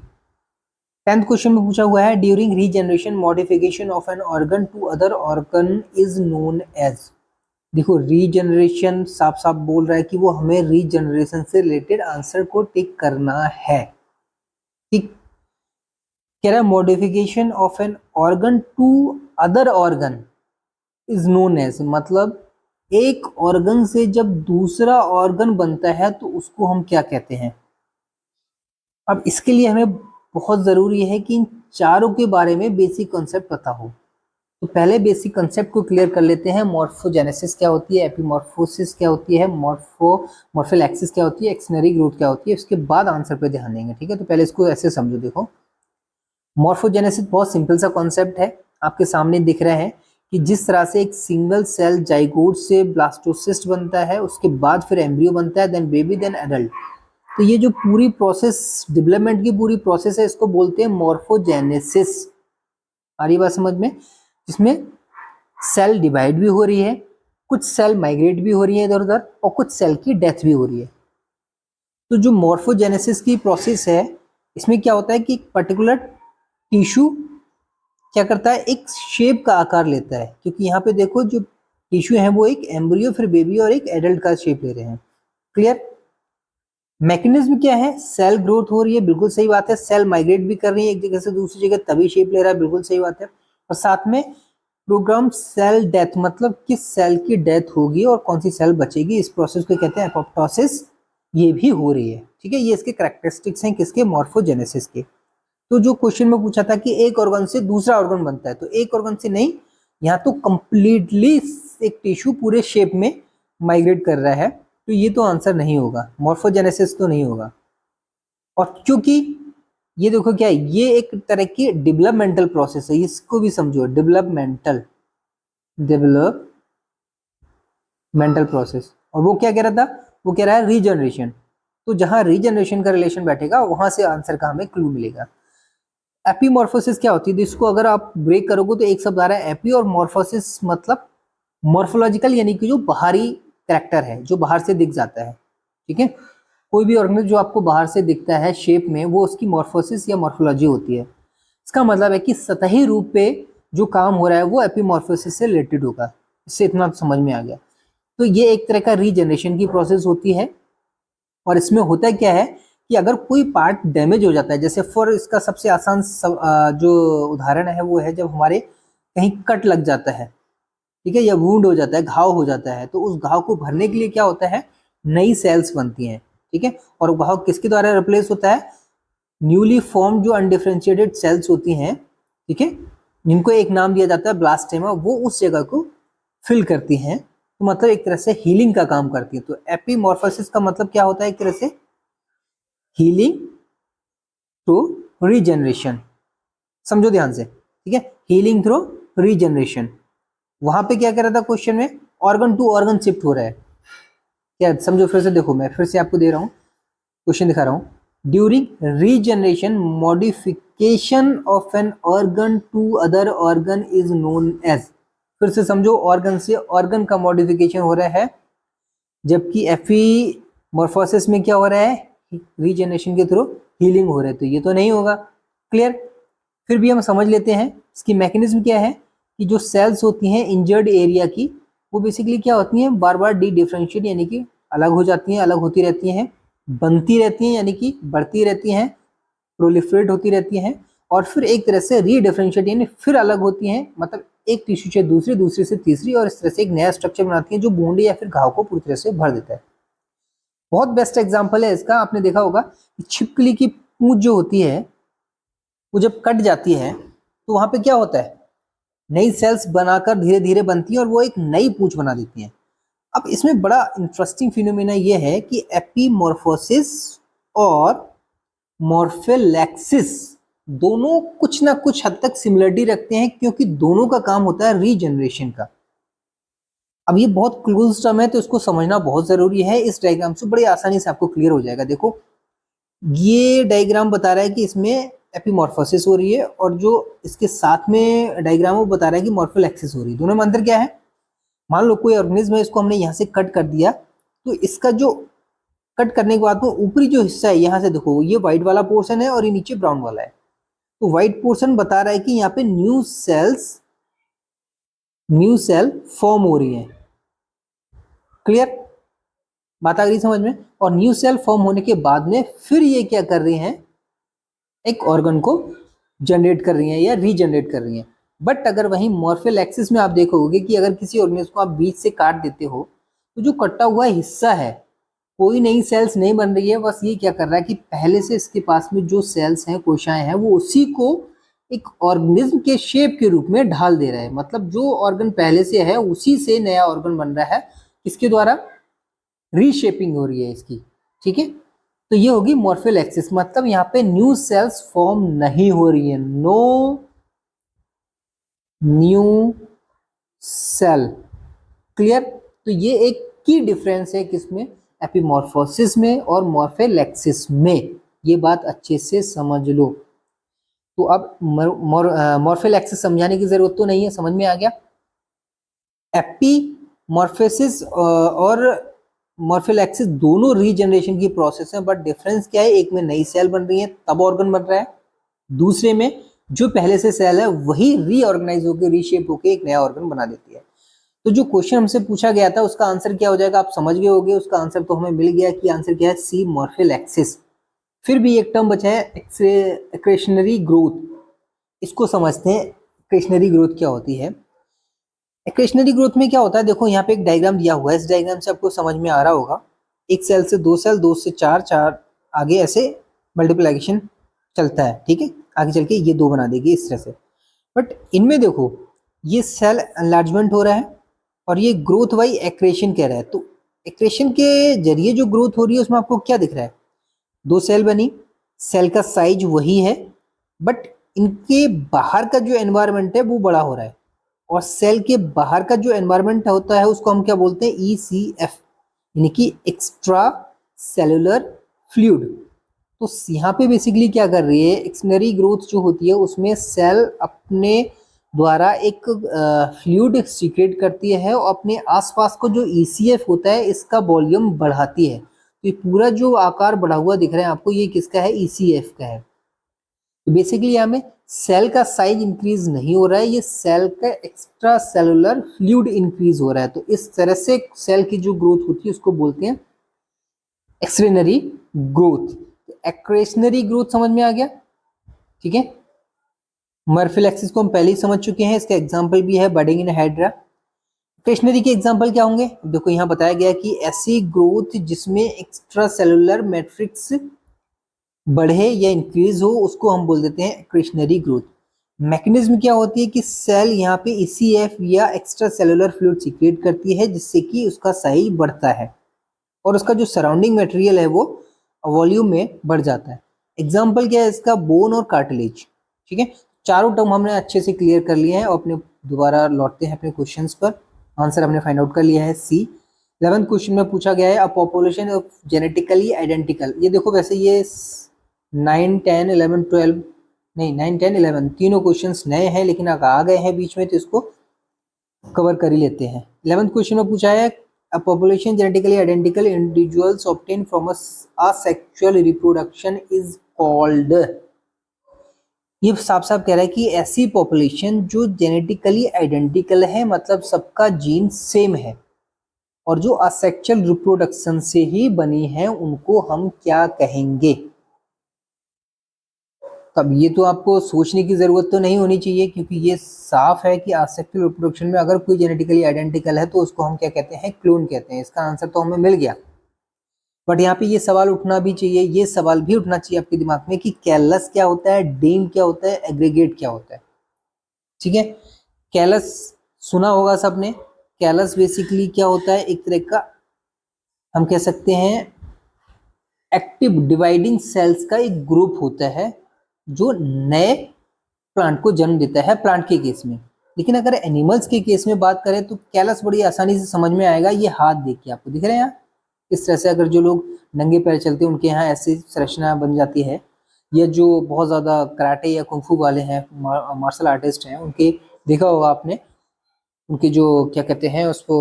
10th क्वेश्चन में पूछा हुआ है, during regeneration modification of an organ to other organ is known as. देखो रीजनरेशन साफ साफ बोल रहा है कि वो हमें रीजनरेशन से रिलेटेड आंसर को टिक करना है। ठीक, कह रहा है modification of an organ to other organ is known as, मतलब एक ऑर्गन से जब दूसरा ऑर्गन बनता है तो उसको हम क्या कहते हैं। अब इसके लिए हमें बहुत जरूरी है कि इन चारों के बारे में बेसिक कॉन्सेप्ट पता हो। तो पहले बेसिक कॉन्सेप्ट को क्लियर कर लेते हैं। मॉर्फोजेनेसिस क्या होती है, एपिमॉर्फोसिस क्या होती है, मॉर्फल एक्सिस क्या होती है, एक्सनरी ग्रोथ क्या होती है, उसके बाद आंसर पे ध्यान देंगे। ठीक है, तो पहले इसको ऐसे समझो। देखो, मॉर्फोजेनेसिस बहुत सिंपल सा कॉन्सेप्ट है, आपके सामने दिख रहा है कि जिस तरह से एक सिंगल सेल जाइगोट से ब्लास्टोसिस्ट बनता है, उसके बाद फिर एम्ब्रियो बनता है, देन बेबी, देन एडल्ट। तो ये जो पूरी प्रोसेस, डेवलपमेंट की पूरी प्रोसेस है, इसको बोलते हैं मॉर्फोजेनेसिस। आ रही बात समझ में, जिसमें सेल डिवाइड भी हो रही है, कुछ सेल माइग्रेट भी हो रही है इधर उधर, और कुछ सेल की डेथ भी हो रही है। तो जो मॉर्फोजेनेसिस की प्रोसेस है, इसमें क्या होता है कि पर्टिकुलर टिश्यू क्या करता है, एक शेप का आकार लेता है, क्योंकि यहाँ पे देखो जो टिश्यू है वो एक एम्ब्रियो, फिर बेबी और एक एडल्ट का शेप ले रहे हैं। क्लियर, मैकेनिज्म क्या है, सेल ग्रोथ हो रही है, बिल्कुल सही बात है, सेल माइग्रेट भी कर रही है एक जगह से दूसरी जगह, तभी शेप ले रहा है, बिल्कुल सही बात है। और साथ में प्रोग्राम सेल डेथ, मतलब किस सेल की डेथ होगी और कौन सी सेल बचेगी, इस प्रोसेस को कहते हैं एपोप्टोसिस, ये भी हो रही है। ठीक है, ये इसके कैरेक्टरिस्टिक्स हैं किसके, मॉर्फोजेनेसिस के। तो जो क्वेश्चन में पूछा था कि एक ऑर्गन से दूसरा ऑर्गन बनता है, तो एक ऑर्गन से नहीं, यहाँ तो कंप्लीटली एक टिश्यू पूरे शेप में माइग्रेट कर रहा है, तो ये तो आंसर नहीं होगा, मॉर्फोजेनेसिस तो नहीं होगा। और क्योंकि ये देखो क्या है, ये एक तरह की डेवलपमेंटल प्रोसेस है, इसको भी समझो, डेवलपमेंटल प्रोसेस। और वो क्या कह रहा था, वो कह रहा है रीजनरेशन। तो जहां रीजनरेशन का रिलेशन बैठेगा वहां से आंसर का हमें क्लू मिलेगा। एपीमॉर्फोसिस क्या होती है, तो इसको अगर आप ब्रेक करोगे तो एक शब्द आ रहा है एपी, और मॉर्फोसिस मतलब मॉर्फोलॉजिकल, यानी कि जो बाहरी कैरेक्टर है, जो बाहर से दिख जाता है। ठीक है, कोई भी ऑर्गेनिज्म जो आपको बाहर से दिखता है शेप में, वो उसकी मॉर्फोसिस या मॉर्फोलॉजी होती है। इसका मतलब है कि सतही रूप पे जो काम हो रहा है वो एपीमॉर्फोसिस से रिलेटेड होगा। इससे इतना तो समझ में आ गया। तो ये एक तरह का रीजनरेशन की प्रोसेस होती है। और इसमें होता क्या है कि अगर कोई पार्ट डैमेज हो जाता है, जैसे फॉर इसका सबसे आसान जो उदाहरण है वो है जब हमारे कहीं कट लग जाता है, ठीक है, या वुंड हो जाता है, घाव हो जाता है, तो उस घाव को भरने के लिए क्या होता है, नई सेल्स बनती हैं। ठीक है, और घाव किसके द्वारा रिप्लेस होता है, न्यूली फॉर्म जो अनडिफरेंशिएटेड सेल्स होती हैं, ठीक है, जिनको एक नाम दिया जाता है ब्लास्टेमा, वो उस जगह को फिल करती हैं। तो मतलब एक तरह से हीलिंग का काम करती है। तो एपीमॉर्फोसिस का मतलब क्या होता है, एक तरह से हीलिंग थ्रू रीजनरेशन। समझो ध्यान से, ठीक है, हीलिंग थ्रू रीजनरेशन। वहां पे क्या कर रहा था क्वेश्चन में, ऑर्गन टू ऑर्गन शिफ्ट हो रहा है क्या, समझो फिर से देखो, मैं फिर से आपको दे रहा हूँ, क्वेश्चन दिखा रहा हूँ। During regeneration modification of an organ to other organ is known as. फिर से समझो, ऑर्गन से ऑर्गन का मॉडिफिकेशन हो रहा है, जबकि एपीमॉर्फोसिस में क्या हो रहा है, रीजनरेशन के थ्रू हीलिंग हो रहा है। तो ये तो नहीं होगा, क्लियर। फिर भी हम समझ लेते हैं इसकी मैकेनिज्म क्या है, कि जो सेल्स होती हैं इंजर्ड एरिया की, वो बेसिकली क्या होती हैं, बार बार डी डिफ्रेंशिएट यानी कि अलग हो जाती हैं, अलग होती रहती हैं, बनती रहती हैं यानी कि बढ़ती रहती हैं, प्रोलिफरेट होती रहती हैं, और फिर एक तरह से रीडिफरेंशिएट यानी फिर अलग होती हैं, मतलब एक टिश्यू से दूसरी, दूसरी से तीसरी, और इस तरह से एक नया स्ट्रक्चर बनाती हैं जो बूंद या फिर घाव को पूरी तरह से भर देता है। बहुत बेस्ट एग्जाम्पल है इसका, आपने देखा होगा कि छिपकली की पूंछ जो होती है वो जब कट जाती है तो वहां पे क्या होता है, नई सेल्स बनाकर धीरे धीरे बनती है और वो एक नई पूंछ बना देती हैं। अब इसमें बड़ा इंटरेस्टिंग फिनोमेना ये है कि एपीमॉर्फोसिस और मॉर्फोलेक्सिस दोनों कुछ ना कुछ हद तक सिमिलरिटी रखते हैं, क्योंकि दोनों का काम होता है रीजनरेशन का। अब ये बहुत क्लोज टर्म है तो इसको समझना बहुत जरूरी है। इस डायग्राम से बड़ी आसानी से आपको क्लियर हो जाएगा। देखो, ये डायग्राम बता रहा है कि इसमें एपीमॉर्फोसिस हो रही है, और जो इसके साथ में डायग्राम वो बता रहा है कि मॉर्फोलेक्सिस हो रही है। दोनों में अंतर क्या है, मान लो कोई ऑर्गेनिज्म है, इसको हमने यहाँ से कट कर दिया, तो इसका जो कट करने के बाद में ऊपरी जो हिस्सा है, यहाँ से देखो ये व्हाइट वाला पोर्शन है और ये नीचे ब्राउन वाला है। तो व्हाइट पोर्शन बता रहा है कि यहाँ पे न्यू सेल फॉर्म हो रही है। क्लियर, बात आ गई समझ में। और न्यू सेल फॉर्म होने के बाद में फिर ये क्या कर रही हैं, एक ऑर्गन को जनरेट कर रही हैं या रीजनरेट कर रही हैं। बट अगर वहीं मॉर्फोलेक्सिस में आप देखोगे कि अगर किसी ऑर्गेनिज्म को आप बीच से काट देते हो, तो जो कटा हुआ हिस्सा है, कोई नई सेल्स नहीं बन रही है, बस ये क्या कर रहा है कि पहले से इसके पास में जो सेल्स हैं, कोशिकाएं हैं, वो उसी को एक ऑर्गेनिज्म के शेप के रूप में ढाल दे रहा है। मतलब जो ऑर्गन पहले से है उसी से नया ऑर्गन बन रहा है, इसके द्वारा रीशेपिंग हो रही है इसकी। ठीक है, तो ये होगी मॉर्फोलेक्सिस। मतलब यहाँ पे न्यू सेल्स फॉर्म नहीं हो रही है, नो न्यू सेल। क्लियर, तो ये एक की डिफरेंस है किसमें, एपीमॉर्फोसिस में और मॉर्फोलेक्सिस में। ये बात अच्छे से समझ लो। तो अब मॉर्फोलेक्सिस समझाने की जरूरत तो नहीं है, समझ में आ गया। एपीमॉर्फोसिस और मॉर्फोलेक्सिस दोनों रीजनरेशन की प्रोसेस है, बट डिफरेंस क्या है, एक में नई सेल बन रही है तब ऑर्गन बन रहा है, दूसरे में जो पहले से सेल है वही रीऑर्गेनाइज होकर रीशेप होकर एक नया ऑर्गन बना देती है। तो जो क्वेश्चन हमसे पूछा गया था उसका आंसर क्या हो जाएगा, आप समझ गए होंगे। उसका आंसर तो हमें मिल गया कि आंसर क्या है, सी मॉर्फोलेक्सिस। फिर भी एक टर्म बचा है, एक्रेशनरी ग्रोथ। इसको समझते हैं, एक्रेशनरी ग्रोथ क्या होती है। एक्रेशनरी ग्रोथ में क्या होता है, देखो यहाँ पे एक डायग्राम दिया हुआ है, इस डायग्राम से आपको समझ में आ रहा होगा, एक सेल से दो सेल, दो से चार, चार आगे ऐसे मल्टीप्लिकेशन चलता है। ठीक है, आगे चल के ये दो बना देगी इस तरह से। बट इनमें देखो, ये सेल एनलार्जमेंट हो रहा है और ये ग्रोथ बाई एक्रेशन कह रहा है। तो एक्रेशन के जरिए जो ग्रोथ हो रही है उसमें आपको क्या दिख रहा है, दो सेल बनी, सेल का साइज वही है, बट इनके बाहर का जो एनवायरनमेंट है वो बड़ा हो रहा है। और सेल के बाहर का जो एनवायरनमेंट होता है उसको हम क्या बोलते हैं, ECF, यानी कि एक्स्ट्रा सेलुलर फ्लूइड। तो यहाँ पे बेसिकली क्या कर रही है, एक्सटर्नरी ग्रोथ जो होती है उसमें सेल अपने द्वारा एक फ्लूइड सीक्रेट करती है और अपने आसपास को जो ECF होता है इसका वॉल्यूम बढ़ाती है। तो ये पूरा जो आकार बढ़ा हुआ दिख रहा है आपको, ये किसका है, ECF का है। तो बेसिकली यहाँ में सेल का साइज इंक्रीज नहीं हो रहा है, ये सेल का एक्स्ट्रा सेलुलर फ्लूइड इंक्रीज हो रहा है। तो इस तरह से सेल की जो ग्रोथ होती है उसको बोलते हैं एक्सट्रेनरी ग्रोथ। एक्रेशनरी ग्रोथ समझ में आ गया, ठीक है। मर्फिल एक्सिस को हम पहले ही समझ चुके हैं, इसका एग्जांपल भी है बडिंग इन हाइड्रा। एक्रेशनरी के एग्जांपल क्या होंगे, देखो यहाँ बताया गया कि ऐसी ग्रोथ जिसमें एक्स्ट्रा सेलुलर मैट्रिक्स बढ़े या इंक्रीज हो उसको हम बोल देते हैं एक्रेशनरी ग्रोथ। मैकेनिज्म क्या होती है कि सेल यहाँ पे ECF या एक्स्ट्रा सेलुलर फ्लूइड सीक्रेट करती है जिससे कि उसका साइज बढ़ता है और उसका जो सराउंडिंग मटेरियल है वो वॉल्यूम में बढ़ जाता है। एग्जाम्पल क्या है इसका, बोन और कार्टिलेज, ठीक है। चारों टर्म हमने अच्छे से क्लियर कर लिए हैं और अपने दोबारा लौटते हैं अपने क्वेश्चंस पर। आंसर हमने फाइंड आउट कर लिया है C। 11th क्वेश्चन में पूछा गया है a population of genetically identical. ये देखो वैसे ये 9, 10, 11, 12 नहीं 9, 10, 11 तीनों क्वेश्चंस नए हैं लेकिन अगर आ गए हैं बीच में तो इसको कवर कर ही लेते हैं। 11th क्वेश्चन में पूछा है a population genetically identical individuals obtained from a asexual reproduction is called। ये साफ साफ कह रहा है कि ऐसी पॉपुलेशन जो जेनेटिकली आइडेंटिकल है, मतलब सबका जीन सेम है और जो असेक्सुअल रिप्रोडक्शन से ही बनी है उनको हम क्या कहेंगे। तब ये तो आपको सोचने की जरूरत तो नहीं होनी चाहिए क्योंकि ये साफ है कि असेक्सुअल रिप्रोडक्शन में अगर कोई जेनेटिकली आइडेंटिकल है तो उसको हम क्या कहते हैं, क्लोन कहते हैं। इसका आंसर तो हमें मिल गया। बट यहाँ पे ये सवाल उठना भी चाहिए, ये सवाल भी उठना चाहिए आपके दिमाग में कि कैलस क्या होता है, डीम क्या होता है, एग्रीगेट क्या होता है, ठीक है। कैलस सुना होगा सबने। कैलस बेसिकली क्या होता है, एक तरह का हम कह सकते हैं एक्टिव डिवाइडिंग सेल्स का एक ग्रुप होता है जो नए प्लांट को जन्म देता है, प्लांट के केस में। लेकिन अगर एनिमल्स के केस में बात करें तो कैलस बड़ी आसानी से समझ में आएगा। ये हाथ देखिए, आपको दिख रहे हैं यहाँ इस तरह से, अगर जो लोग नंगे पैर चलते हैं उनके यहाँ ऐसी संरचना बन जाती है, या जो बहुत ज़्यादा कराटे या कुंफू वाले हैं, मार्शल आर्टिस्ट हैं, उनके देखा होगा आपने, उनके जो क्या कहते हैं उसको,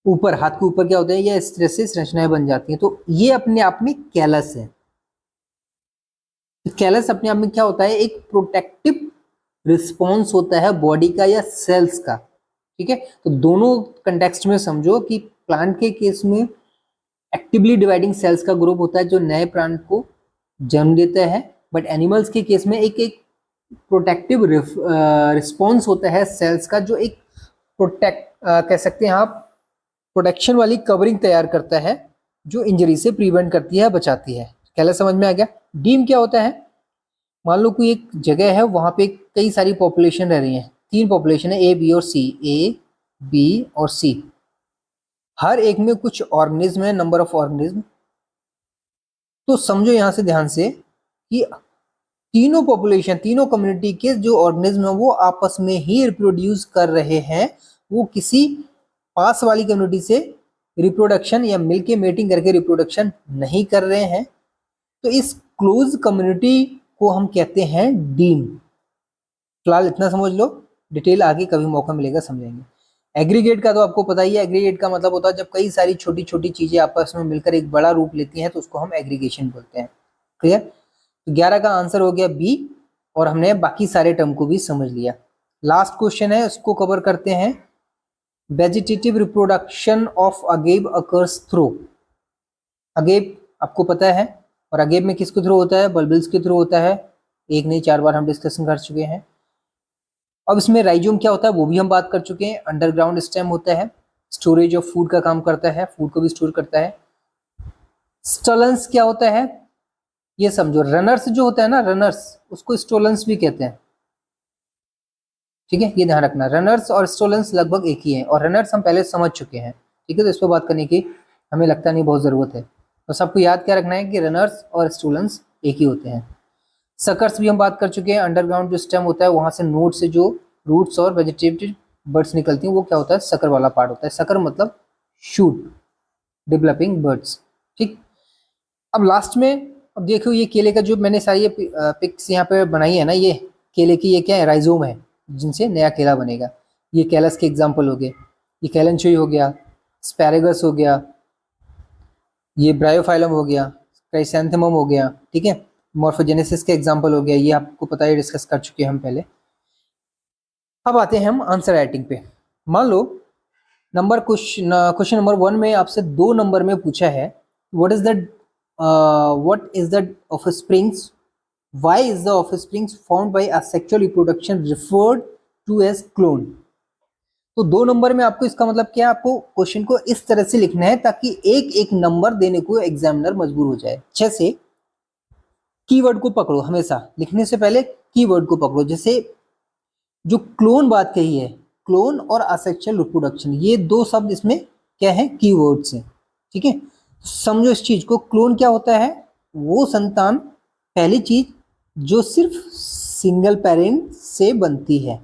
ऊपर हाथ के ऊपर क्या होता है, ये इस तरह से संरचनाएं बन जाती हैं। तो ये अपने आप में कैलस है। कैलस अपने आप में क्या होता है, एक प्रोटेक्टिव रिस्पॉन्स होता है बॉडी का या सेल्स का, ठीक है। तो दोनों कंटेक्स्ट में समझो कि प्लांट के केस में एक्टिवली डिवाइडिंग सेल्स का ग्रुप होता है जो नए प्लांट को जन्म देता है, बट एनिमल्स के केस में एक एक प्रोटेक्टिव रिस्पॉन्स होता है सेल्स का जो एक कह सकते हैं आप प्रोटेक्शन वाली कवरिंग तैयार करता है जो इंजरी से प्रिवेंट करती है, बचाती है। कैलस समझ में आ गया। डीम क्या होता है, मान लो कोई एक जगह है वहां पे कई सारी पॉपुलेशन रह रही है, 3 पॉपुलेशन है, A, B और C, A, B और C। हर एक में कुछ ऑर्गेनिज्म है, नंबर ऑफ ऑर्गेनिज्म। तो समझो यहां से ध्यान से कि तीनों पॉपुलेशन, तीनों कम्युनिटी के जो ऑर्गेनिज्म है वो आपस में ही रिप्रोड्यूस कर रहे हैं, वो किसी पास वाली कम्युनिटी से रिप्रोडक्शन या मिलके मेटिंग करके रिप्रोडक्शन नहीं कर रहे हैं। तो इस क्लोज कम्युनिटी को हम कहते हैं डीम। फिलहाल इतना समझ लो, डिटेल आगे कभी मौका मिलेगा समझेंगे। एग्रीगेट का तो आपको पता ही है, एग्रीगेट का मतलब होता है जब कई सारी छोटी छोटी चीजें आपस में मिलकर एक बड़ा रूप लेती हैं तो उसको हम एग्रीगेशन बोलते हैं। क्लियर। तो 11 का आंसर हो गया B और हमने बाकी सारे टर्म को भी समझ लिया। लास्ट क्वेश्चन है, उसको कवर करते हैं। Vegetative reproduction of agave occurs through. Agave आपको पता है, और अगेब में किसके थ्रू होता है, बल्बिल्स के थ्रू होता है। एक नहीं 4 बार हम डिस्कशन कर चुके हैं। अब इसमें राइजोम क्या होता है वो भी हम बात कर चुके हैं। अंडरग्राउंड स्टेम होता है, स्टोरेज ऑफ फूड का काम करता है, फूड को भी स्टोर करता है। स्टोलेंस क्या होता है ये समझो, रनर्स जो होता है ना, रनर्स, उसको स्टोलेंस भी कहते हैं, ठीक है। ये ध्यान रखना, रनर्स और स्टोलेंस लगभग एक ही है, और रनर्स हम पहले समझ चुके हैं, ठीक है। तो इस पर बात करने की हमें लगता नहीं बहुत जरूरत है। तो सबको याद क्या रखना है कि रनर्स और स्टूलेंट्स एक ही होते हैं। सकर्स भी हम बात कर चुके हैं। अंडरग्राउंड जो स्टेम होता है वहां से नोट से जो रूट्स और वेजिटेटिव बर्ड्स निकलती हैं वो क्या होता है, सकर वाला पार्ट होता है। सकर मतलब शूट डेवलपिंग बर्ड्स। ठीक, अब लास्ट में अब देखो ये केले का जो मैंने सारी ये पिक्स यहाँ पे बनाई है ना, ये केले की ये क्या है, राइजोम है जिनसे नया केला बनेगा। ये कैलस के एग्जाम्पल हो गए, ये कैलेंचुई हो गया, स्पैरेगस हो गया, ये ब्रायोफाइलम हो गया, क्राइसैंथेमम हो गया। ठीक है, मॉर्फोजेनेसिस के एग्जाम्पल हो गया, ये आपको पता है, डिस्कस कर चुके हैं हम पहले। अब आते हैं हम आंसर राइटिंग पे। मान लो क्वेश्चन नंबर 1 में आपसे 2 नंबर में पूछा है what is the offsprings, why is the offsprings formed by asexual reproduction referred to as clone। तो 2 नंबर में आपको इसका मतलब क्या है, आपको क्वेश्चन को इस तरह से लिखना है ताकि एक एक नंबर देने को एग्जामिनर मजबूर हो जाए। जैसे कीवर्ड को पकड़ो, हमेशा लिखने से पहले कीवर्ड को पकड़ो। जैसे जो क्लोन बात कही है, क्लोन और असेक्सुअल रिप्रोडक्शन, ये 2 शब्द इसमें क्या है, कीवर्ड्स हैं। ठीक है, समझो इस चीज को। क्लोन क्या होता है, वो संतान, पहली चीज जो सिर्फ सिंगल पेरेंट से बनती है।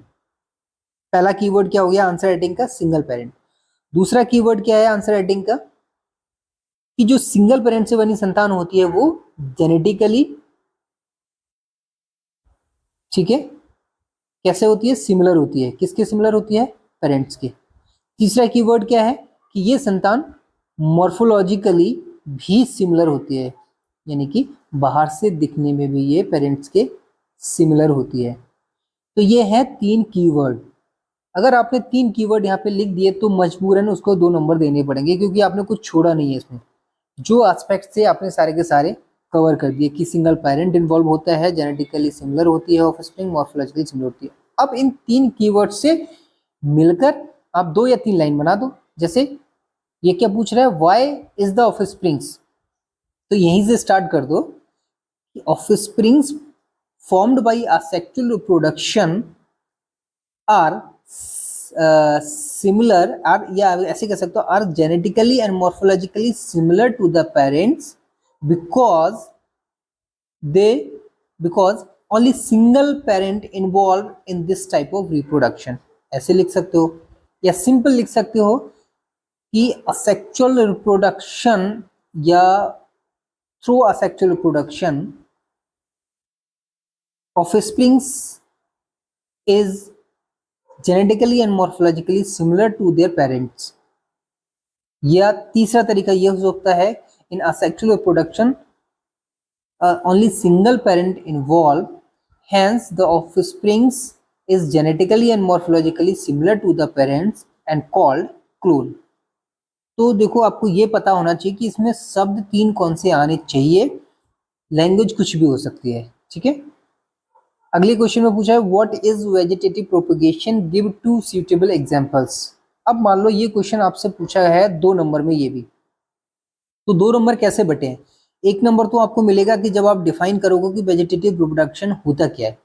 पहला कीवर्ड क्या हो गया आंसर राइटिंग का, सिंगल पेरेंट। दूसरा कीवर्ड क्या है आंसर राइटिंग का, कि जो सिंगल पेरेंट से बनी संतान होती है वो जेनेटिकली, ठीक है, कैसे होती है, सिमिलर होती है। किसके सिमिलर होती है, पेरेंट्स के। तीसरा कीवर्ड क्या है कि ये संतान मॉर्फोलॉजिकली भी सिमिलर होती है, यानी कि बाहर से दिखने में भी ये पेरेंट्स के सिमिलर होती है। तो ये है 3 कीवर्ड। अगर आपने 3 कीवर्ड यहाँ पे लिख दिए तो मजबूरन उसको 2 नंबर देने पड़ेंगे, क्योंकि आपने कुछ छोड़ा नहीं है इसमें। जो एस्पेक्ट से आपने सारे के सारे कवर कर दिए कि सिंगल पेरेंट इन्वॉल्व होता है, जेनेटिकली सिमिलर होती है ऑफस्प्रिंग, मॉर्फोलॉजिकली सिमिलर होती है। अब इन 3 कीवर्ड से मिलकर आप 2 या 3 लाइन बना दो। जैसे ये क्या पूछ रहा है, व्हाई इज द ऑफस्प्रिंग्स, तो यहीं से स्टार्ट कर दो कि offsprings formed by asexual reproduction are similar, are, या ऐसे कह सकते हो, are genetically and morphologically similar to the parents because only single parent involved in this type of reproduction। ऐसे लिख सकते हो, या सिंपल लिख सकते हो कि asexual reproduction या through asexual reproduction offsprings is genetically and morphologically similar to their parents। या तीसरा तरीका यह हो सकता है, in asexual reproduction only single parent involved, hence the offsprings is genetically and morphologically similar to the parents and called clone। तो देखो आपको ये पता होना चाहिए कि इसमें शब्द 3 कौन से आने चाहिए, लैंग्वेज कुछ भी हो सकती है। ठीक है, अगले क्वेश्चन में पूछा है what is vegetative propagation, give 2 suitable examples. अब मान लो ये क्वेश्चन आपसे पूछा है 2 नंबर में, ये भी तो 2 नंबर कैसे बटे हैं। 1 नंबर तो आपको मिलेगा कि जब आप डिफाइन करोगे कि वेजिटेटिव रिप्रोडक्शन होता क्या है।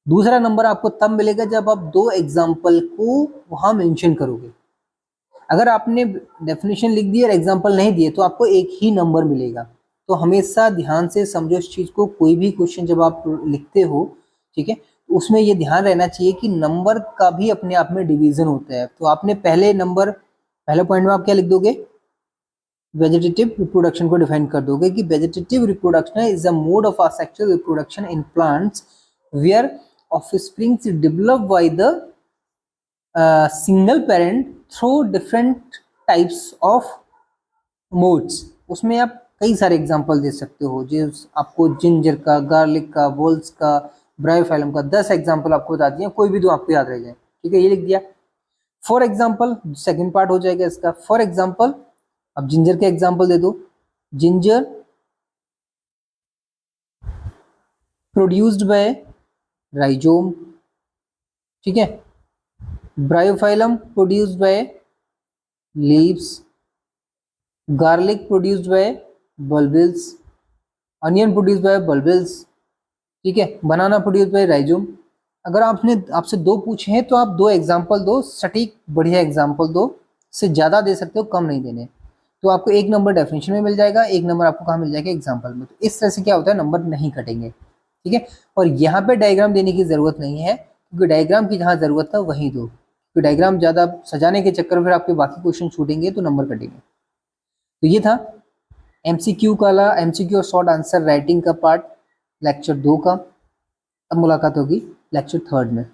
दूसरा नंबर आपको तब मिलेगा जब आप 2 एग्जाम्पल को वहां मेंशन करोगे। अगर आपने डेफिनेशन लिख दी और एग्जाम्पल नहीं दिए तो आपको 1 ही नंबर मिलेगा। तो हमेशा ध्यान से समझो इस चीज को, कोई भी क्वेश्चन जब आप लिखते हो, ठीक है, तो उसमें ये ध्यान रहना चाहिए कि नंबर का भी अपने आप में डिवीजन होता है। तो आपने पहले पॉइंट में आप क्या लिख दोगे, वेजिटेटिव रिप्रोडक्शन को डिफाइन कर दोगे कि vegetative reproduction is a mode of asexual reproduction in plants where offsprings develop by the single parent through different types of modes. उसमें आप कई सारे एग्जांपल दे सकते हो, जो आपको जिंजर का, गार्लिक का, बोल्स का, ब्रायोफाइलम का 10 एग्जांपल आपको बता दिए, कोई भी 2 आपको याद रह जाए। ठीक है, ये लिख दिया। फॉर एग्जांपल सेकंड पार्ट हो जाएगा इसका। फॉर एग्जांपल अब जिंजर के एग्जांपल दे दो। जिंजर प्रोड्यूस्ड बाय राइजोम, ठीक है। Bryophyllum produced by leaves, garlic produced by bulbils, onion produced by bulbils, ठीक है। बनाना प्रोड्यूस्ड बाय राइजोम। अगर आपसे 2 पूछे हैं तो आप 2 एग्जांपल दो, सटीक बढ़िया एग्जांपल दो, से ज्यादा दे सकते हो, कम नहीं देने। तो आपको 1 नंबर डेफिनेशन में मिल जाएगा, 1 नंबर आपको कहाँ मिल जाएगा, एग्जाम्पल में। तो इस तरह से क्या होता है, नंबर नहीं कटेंगे, ठीक है। और यहाँ पे डायग्राम देने की जरूरत नहीं है, क्योंकि डायग्राम की जहाँ जरूरत था वहीं दो, तो डायग्राम ज्यादा सजाने के चक्कर में फिर आपके बाकी क्वेश्चन छूटेंगे तो नंबर कटेंगे। तो ये था एमसीक्यू का एमसीक्यू और शॉर्ट आंसर राइटिंग का पार्ट लेक्चर 2 का। अब मुलाकात होगी लेक्चर 3 में।